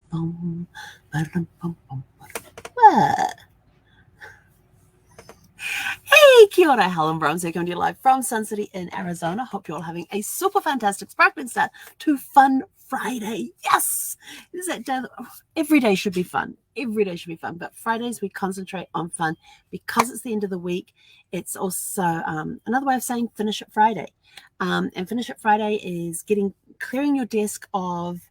Bum, ba-dum, bum, bum, ba-dum. Hey, kia ora, Helen Brown here, coming to you live from Sun City in Arizona. Hope you're all having a super fantastic, sparkling start to Fun Friday. Yes! This is that day every day should be fun. Every day should be fun. But Fridays, we concentrate on fun because it's the end of the week. It's also another way of saying Finish It Friday. And Finish It Friday is clearing your desk of,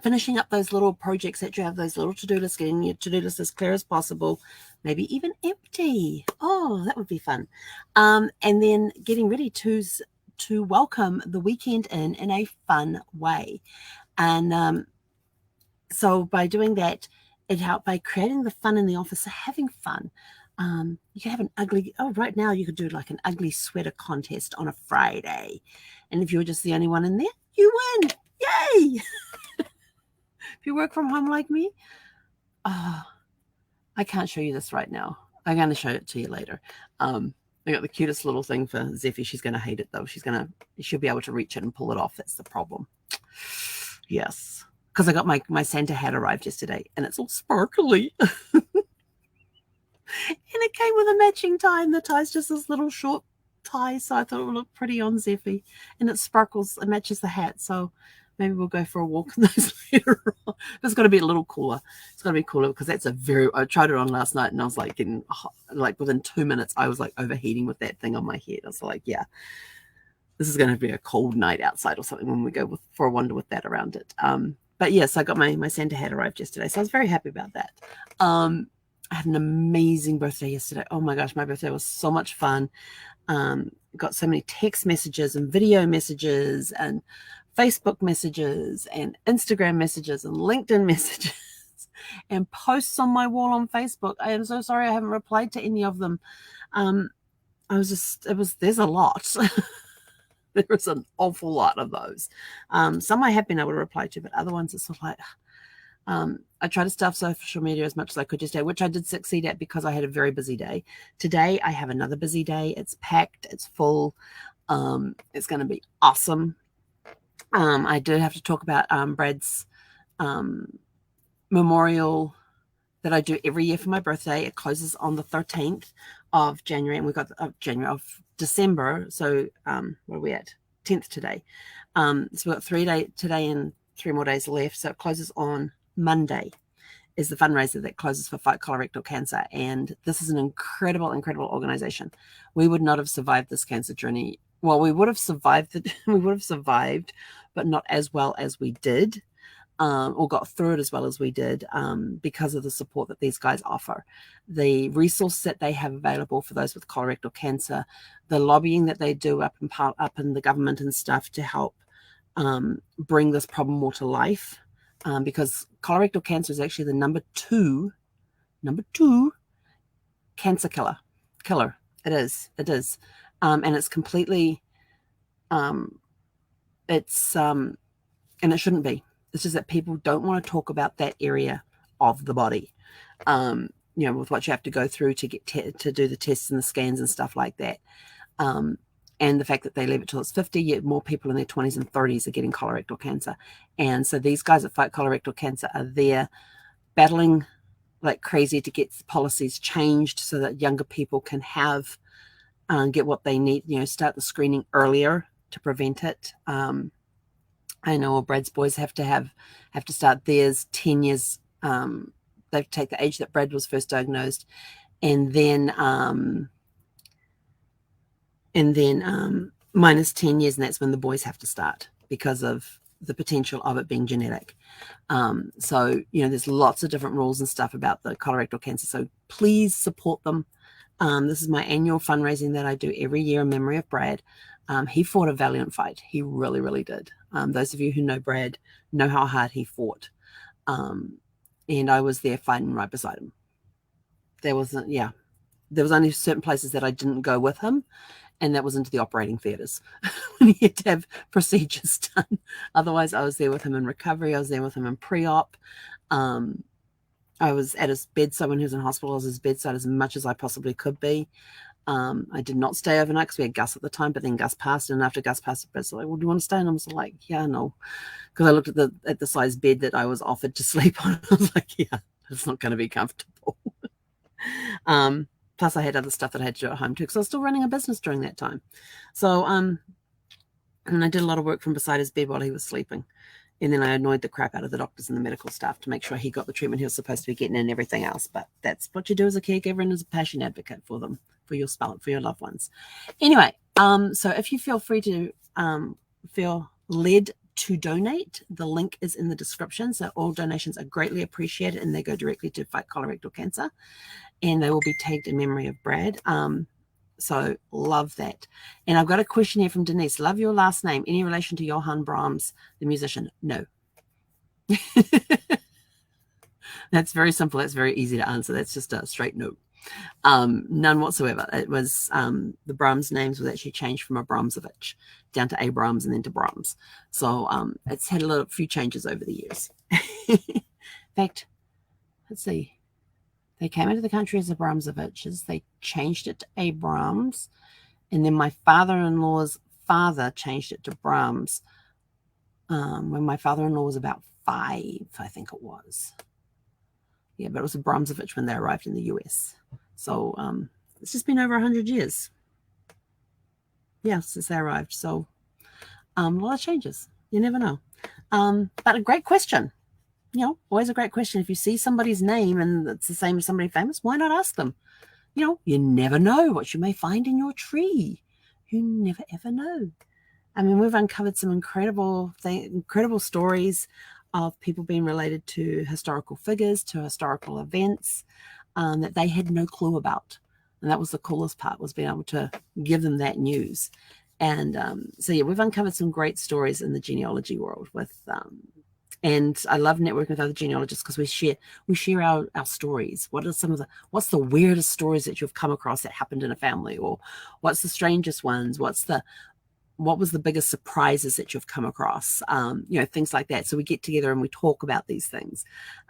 finishing up those little projects that you have, those little to-do lists, getting your to-do list as clear as possible, maybe even empty. Oh, that would be fun. And then getting ready to welcome the weekend in a fun way. And so by doing that, it helped by creating the fun in the office, having fun. You can have right now you could do like an ugly sweater contest on a Friday. And if you're just the only one in there, you win. Yay! If you work from home like me, I can't show you this right now. I'm going to show it to you later. I got the cutest little thing for Zeffy. She's going to hate it though. She'll be able to reach it and pull it off. That's the problem. Yes. Because I got my Santa hat arrived yesterday and it's all sparkly. And it came with a matching tie, and the tie's just this little short tie, so I thought it would look pretty on Zeffy. And it sparkles, it matches the hat, so maybe we'll go for a walk in those later on. It's got to be a little cooler. It's got to be cooler because I tried it on last night and I was like getting hot, like within 2 minutes, I was like overheating with that thing on my head. I was like, yeah, this is going to be a cold night outside or something when we go for a wander with that around it. But yes, I got my Santa hat arrived yesterday, so I was very happy about that. I had an amazing birthday yesterday. Oh my gosh, my birthday was so much fun. Got so many text messages and video messages and Facebook messages and Instagram messages and LinkedIn messages and posts on my wall on Facebook. I am so sorry I haven't replied to any of them. There's a lot. There is an awful lot of those. Some I have been able to reply to, but other ones it's sort of like, I tried to stuff social media as much as I could yesterday, which I did succeed at because I had a very busy day. Today, I have another busy day. It's packed. It's full. It's going to be awesome. I do have to talk about Brad's memorial that I do every year for my birthday. It closes on the 13th of January, and we've got of December. So what are we at? 10th today. So we've got 3 days today and 3 more days left. So it closes on Monday. Is the fundraiser that closes for Fight Colorectal Cancer. And this is an incredible, incredible organization. We would not have survived this cancer journey. Well, we would have survived, but not as well as we did, or got through it as well as we did, because of the support that these guys offer. The resources that they have available for those with colorectal cancer, the lobbying that they do up in the government and stuff to help bring this problem more to life. Because colorectal cancer is actually the number two cancer killer. It is. And it's completely, and it shouldn't be. It's just that people don't want to talk about that area of the body, with what you have to go through to get to do the tests and the scans and stuff like that. And the fact that they leave it till it's 50, yet more people in their 20s and 30s are getting colorectal cancer. And so these guys that fight colorectal cancer are there battling like crazy to get policies changed so that younger people can get what they need, start the screening earlier to prevent it. I know Brad's boys have to start theirs 10 years. They have to take the age that Brad was first diagnosed, and then minus 10 years, and that's when the boys have to start because of the potential of it being genetic. So, there's lots of different rules and stuff about the colorectal cancer. So please support them. This is my annual fundraising that I do every year in memory of Brad. He fought a valiant fight. He really, really did. Those of you who know Brad know how hard he fought. And I was there fighting right beside him. There was only certain places that I didn't go with him, and that was into the operating theaters when he had to have procedures done. Otherwise, I was there with him in recovery. I was there with him in pre-op. I was at his bedside when he was in hospital. I was at his bedside as much as I possibly could be. I did not stay overnight because we had Gus at the time, but then Gus passed, and after Gus passed, I was like, well, do you want to stay? And I was like, yeah, no. Because I looked at the size bed that I was offered to sleep on. I was like, yeah, it's not going to be comfortable. Plus I had other stuff that I had to do at home too, because I was still running a business during that time. So, and I did a lot of work from beside his bed while he was sleeping. And then I annoyed the crap out of the doctors and the medical staff to make sure he got the treatment he was supposed to be getting and everything else. But that's what you do as a caregiver and as a passionate advocate for them, for your loved ones. Anyway, so if you feel free to feel led to donate, the link is in the description. So all donations are greatly appreciated, and they go directly to fight colorectal cancer, and they will be tagged in memory of Brad. So love that. And I've got a question here from Denise. Love your last name. Any relation to Johann Brahms, the musician? No. That's very simple. That's very easy to answer. That's just a straight no. None whatsoever. It was the Brahms names was actually changed from Abramsovich down to Abrams and then to Brahms. So it's had a few changes over the years. In fact, let's see. They came into the country as Abramsoviches. They changed it to Abrams. And then my father-in-law's father changed it to Brahms when my father-in-law was about 5, I think it was. Yeah, but it was Abramsovich when they arrived in the US. So it's just been over 100 years. Yeah, since they arrived. So a lot of changes. You never know. But a great question. You know, always a great question. If you see somebody's name and it's the same as somebody famous, why not ask them? You know, you never know what you may find in your tree. You never, ever know. I mean, we've uncovered some incredible stories of people being related to historical figures, to historical events that they had no clue about. And that was the coolest part, was being able to give them that news. And so, yeah, we've uncovered some great stories in the genealogy world with and I love networking with other genealogists because we share our stories. What's the weirdest stories that you've come across that happened in a family, or what's the strangest ones? What was the biggest surprises that you've come across? You know, things like that. So we get together and we talk about these things,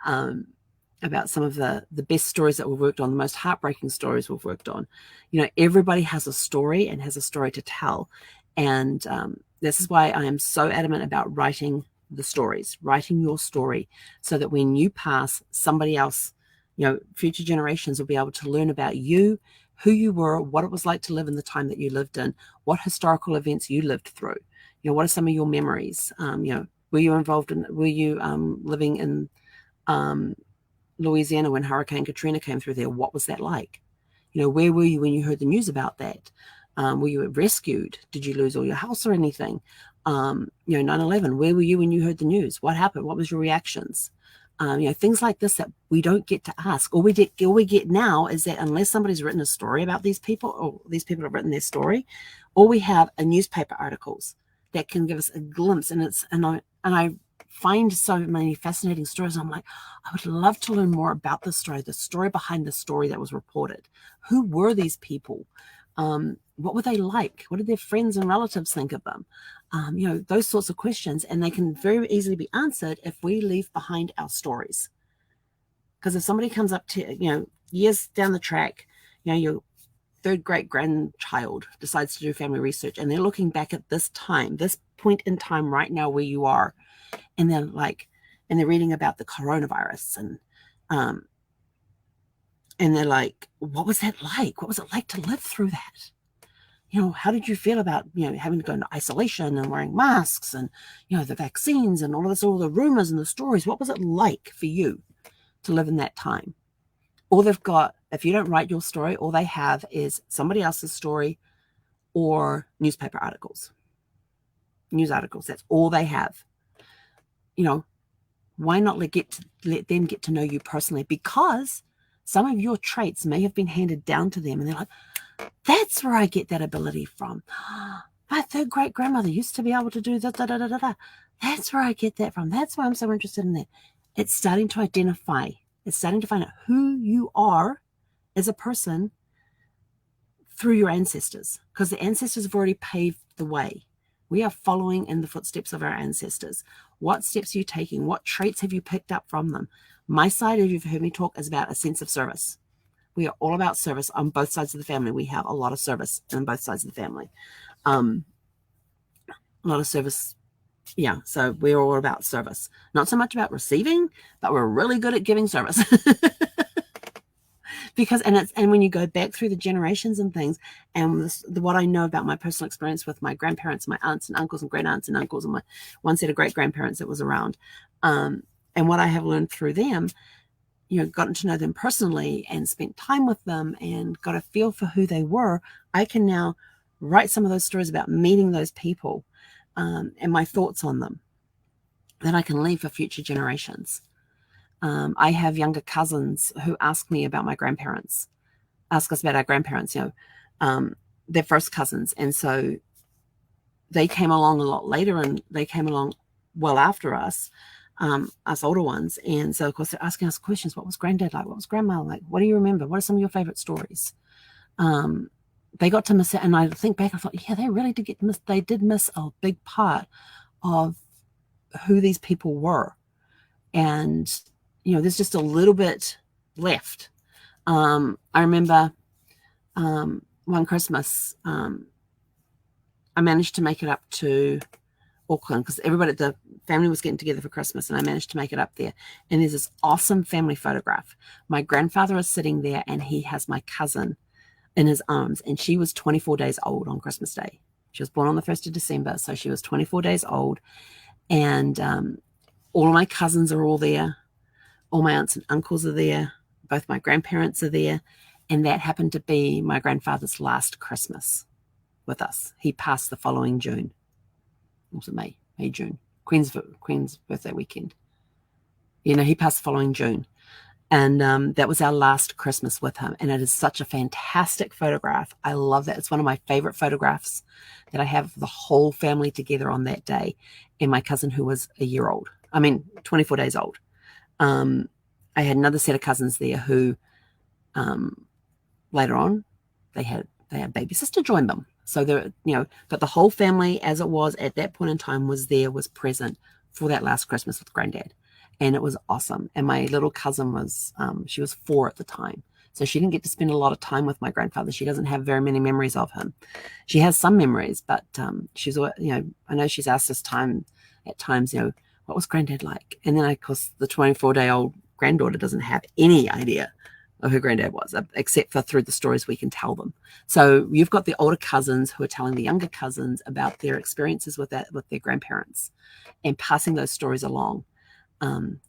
about some of the best stories that we've worked on, the most heartbreaking stories we've worked on. You know, everybody has a story and has a story to tell. And this is why I am so adamant about writing the stories, writing your story, so that when you pass, somebody else, you know, future generations will be able to learn about you, who you were, what it was like to live in the time that you lived in, what historical events you lived through. You know, what are some of your memories? You know, were you living in Louisiana when Hurricane Katrina came through there? What was that like? You know, where were you when you heard the news about that? Were you rescued? Did you lose all your house or anything? You know, 9/11, where were you when you heard the news? What happened? What was your reactions? You know, things like this that we don't get to ask. All we get now is that unless somebody's written a story about these people, or these people have written their story, all we have are newspaper articles that can give us a glimpse. And I find so many fascinating stories. I'm like, I would love to learn more about the story behind the story that was reported. Who were these people? What were they like? What did their friends and relatives think of them? You know, those sorts of questions, and they can very easily be answered if we leave behind our stories. Because if somebody comes up to, you know, years down the track, you know, your third great grandchild decides to do family research, and they're looking back at this time, this point in time right now where you are, and they're reading about the coronavirus, and they're like, what was that like? What was it like to live through that? You know, how did you feel about, you know, having to go into isolation and wearing masks and, you know, the vaccines and all of this, all the rumors and the stories? What was it like for you to live in that time? All they've got, if you don't write your story, all they have is somebody else's story or newspaper articles, news articles. That's all they have. You know, why not let them get to know you personally? Because some of your traits may have been handed down to them, and they're like, that's where I get that ability from. My third great grandmother used to be able to do that. That's where I get that from. That's why I'm so interested in that. It's starting to identify. It's starting to find out who you are as a person through your ancestors, because the ancestors have already paved the way. We are following in the footsteps of our ancestors. What steps are you taking? What traits have you picked up from them? My side, as you've heard me talk, is about a sense of service. We are all about service on both sides of the family. We have a lot of service on both sides of the family. A lot of service. Yeah, so we're all about service. Not so much about receiving, but we're really good at giving service. Because and when you go back through the generations and things, and what I know about my personal experience with my grandparents, my aunts and uncles and great aunts and uncles, and my one set of great grandparents that was around, and what I have learned through them, gotten to know them personally and spent time with them and got a feel for who they were, I can now write some of those stories about meeting those people, and my thoughts on them that I can leave for future generations. I have younger cousins who ask me about my grandparents, ask us about our grandparents, their first cousins. And so they came along a lot later, and they came along well after us older ones. And so, of course, they're asking us questions. What was granddad like? What was grandma like? What do you remember? What are some of your favorite stories? They got to miss it. And I think back, I thought, yeah, they really did they did miss a big part of who these people were. And there's just a little bit left. I remember one Christmas, I managed to make it up to Auckland because the family was getting together for Christmas, and I managed to make it up there. And there's this awesome family photograph. My grandfather is sitting there, and he has my cousin in his arms, and she was 24 days old on Christmas Day. She was born on the 1st of December, so she was 24 days old. And all of my cousins are all there. All my aunts and uncles are there. Both my grandparents are there. And that happened to be my grandfather's last Christmas with us. He passed the following June. Was it May, June? Queen's birthday weekend. He passed the following June. And that was our last Christmas with him. And it is such a fantastic photograph. I love that. It's one of my favorite photographs that I have the whole family together on that day. And my cousin, who was 24 days old. I had another set of cousins there who later on they had baby sister join them. So but the whole family, as it was at that point in time, was present for that last Christmas with Granddad. And it was awesome. And my little cousin was, she was 4 at the time. So she didn't get to spend a lot of time with my grandfather. She doesn't have very many memories of him. She has some memories, but she's, I know she's asked us at times, what was Granddad like? And then, of course, the 24-day-old granddaughter doesn't have any idea of who Granddad was, except for through the stories we can tell them. So you've got the older cousins who are telling the younger cousins about their experiences with their grandparents and passing those stories along.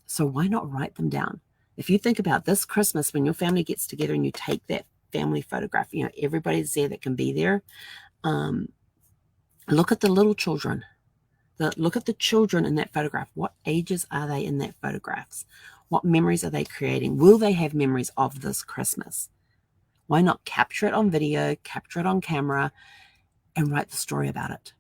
So why not write them down? If you think about this Christmas, when your family gets together and you take that family photograph, everybody's there that can be there. Look at the little children. Look at the children in that photograph. What ages are they in that photographs? What memories are they creating? Will they have memories of this Christmas? Why not capture it on video, capture it on camera, and write the story about it?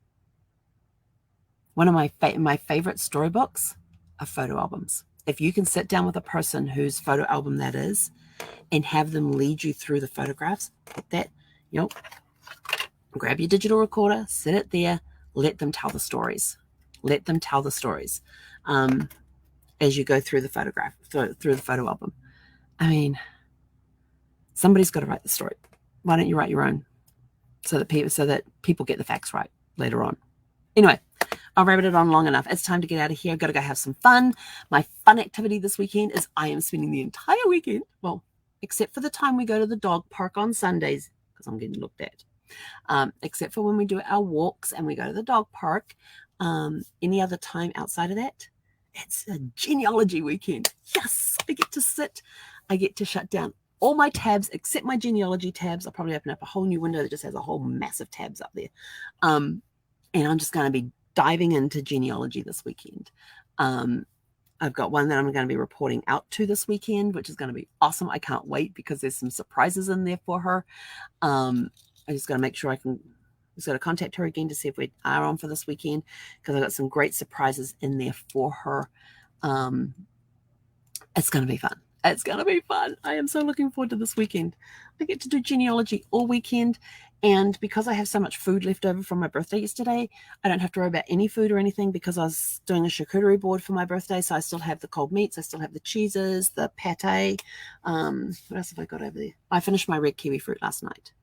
One of my favorite storybooks are photo albums. If you can sit down with a person whose photo album that is and have them lead you through the photographs, put that, grab your digital recorder, sit it there, let them tell the stories. Let them tell the stories as you go through the photograph, through the photo album. Somebody's got to write the story. Why don't you write your own so that people get the facts right later on? Anyway, I've rabbited on long enough. It's time to get out of here. I've got to go have some fun. My fun activity this weekend is I am spending the entire weekend, well, except for the time we go to the dog park on Sundays, because I'm getting looked at, except for when we do our walks and we go to the dog park. Any other time outside of that, it's a genealogy weekend. Yes, I get to shut down all my tabs except my genealogy tabs. I'll probably open up a whole new window that just has a whole massive tabs up there. And I'm just going to be diving into genealogy this weekend. I've got one that I'm going to be reporting out to this weekend, which is going to be awesome. I can't wait because there's some surprises in there for her. I just got to make sure just got to contact her again to see if we are on for this weekend, because I've got some great surprises in there for her. It's going to be fun. It's going to be fun. I am so looking forward to this weekend. I get to do genealogy all weekend. And because I have so much food left over from my birthday yesterday, I don't have to worry about any food or anything because I was doing a charcuterie board for my birthday. So I still have the cold meats. I still have the cheeses, the pate. What else have I got over there? I finished my red kiwi fruit last night.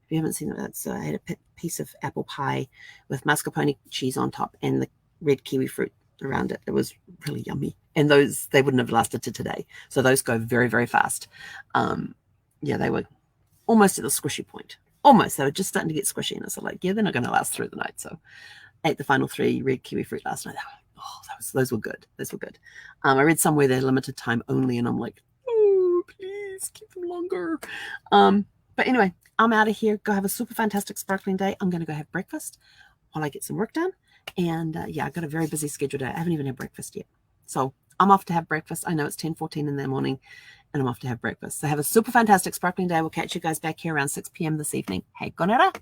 If you haven't seen that, so I had a piece of apple pie with mascarpone cheese on top and the red kiwi fruit around it. It was really yummy. And those, they wouldn't have lasted to today. So those go very, very fast. Yeah, they were almost at the squishy point. Almost. They were just starting to get squishy. And I was like, yeah, they're not going to last through the night. So I ate the final 3 red kiwi fruit last night. Oh, those were good. Those were good. I read somewhere they're limited time only. And I'm like, oh, please keep them longer. But anyway, I'm out of here. Go have a super fantastic sparkling day. I'm going to go have breakfast while I get some work done. And yeah, I've got a very busy schedule today. I haven't even had breakfast yet. So I'm off to have breakfast. I know it's 10:14 in the morning and I'm off to have breakfast. So have a super fantastic sparkling day. We'll catch you guys back here around 6 p.m. this evening. Hey, konera.